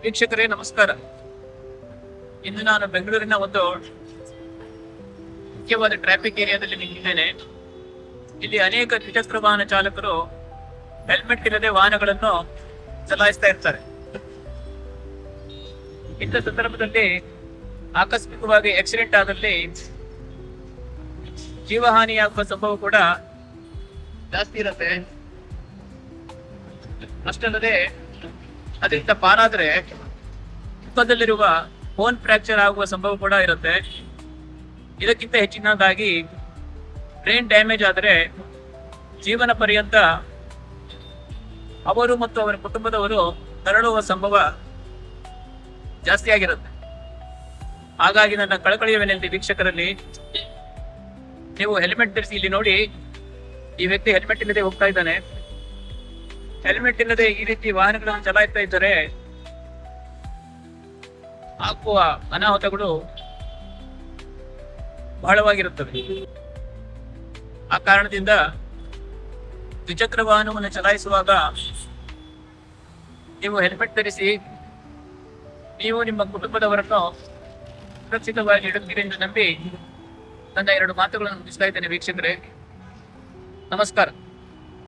ವೀಕ್ಷಕರೇ ನಮಸ್ಕಾರ. ಇಂದು ನಾನು ಬೆಂಗಳೂರಿನ ಒಂದು ಮುಖ್ಯವಾದ ಟ್ರಾಫಿಕ್ ಏರಿಯಾದಲ್ಲಿ ನಿಂತಿದ್ದೇನೆ. ಇಲ್ಲಿ ಅನೇಕ ದ್ವಿಚಕ್ರ ವಾಹನ ಚಾಲಕರು ಹೆಲ್ಮೆಟ್ ಇಲ್ಲದೆ ವಾಹನಗಳನ್ನು ಚಲಾಯಿಸ್ತಾ ಇರ್ತಾರೆ. ಇಂಥ ಸಂದರ್ಭದಲ್ಲಿ ಆಕಸ್ಮಿಕವಾಗಿ ಆಕ್ಸಿಡೆಂಟ್ ಆದಲ್ಲಿ ಜೀವಹಾನಿಯಾಗುವ ಸಂಭವ ಕೂಡ ಜಾಸ್ತಿ ಇರುತ್ತೆ. ಅಷ್ಟಲ್ಲದೆ ಅದರಿಂದ ಪಾರಾದ್ರೆ ಮುಖದಲ್ಲಿರುವ ಬೋನ್ ಫ್ರಾಕ್ಚರ್ ಆಗುವ ಸಂಭವ ಕೂಡ ಇರುತ್ತೆ. ಇದಕ್ಕಿಂತ ಹೆಚ್ಚಿನದಾಗಿ ಬ್ರೈನ್ ಡ್ಯಾಮೇಜ್ ಆದರೆ ಜೀವನ ಪರ್ಯಂತ ಅವರು ಮತ್ತು ಅವರ ಕುಟುಂಬದವರು ನರಳುವ ಸಂಭವ ಜಾಸ್ತಿ ಆಗಿರುತ್ತೆ. ಹಾಗಾಗಿ ನನ್ನ ಕಳಕಳಿಯ ವಿನಂತಿ ವೀಕ್ಷಕರಲ್ಲಿ, ನೀವು ಹೆಲ್ಮೆಟ್ ಧರಿಸಿ. ಇಲ್ಲಿ ನೋಡಿ, ಈ ವ್ಯಕ್ತಿ ಹೆಲ್ಮೆಟ್ ಇಲ್ಲದೆ ಹೋಗ್ತಾ ಇದ್ದಾನೆ. ಹೆಲ್ಮೆಟ್ ಇಲ್ಲದೆ ಈ ರೀತಿ ವಾಹನಗಳನ್ನು ಚಲಾಯಿಸ್ತಾ ಇದ್ದರೆ ಆಗುವ ಅನಾಹುತಗಳು ಬಹಳವಾಗಿರುತ್ತವೆ. ಆ ಕಾರಣದಿಂದ ದ್ವಿಚಕ್ರ ವಾಹನವನ್ನು ಚಲಾಯಿಸುವಾಗ ನೀವು ಹೆಲ್ಮೆಟ್ ಧರಿಸಿ. ನೀವು ನಿಮ್ಮ ಕುಟುಂಬದವರನ್ನು ಸುರಕ್ಷಿತವಾಗಿ ಇಡುತ್ತೀರಿ ಎಂದು ನಂಬಿ ನನ್ನ ಎರಡು ಮಾತುಗಳನ್ನು ಮುಗಿಸ್ತಾ ಇದ್ದೇನೆ ವೀಕ್ಷಕರೇ. ನಮಸ್ಕಾರ.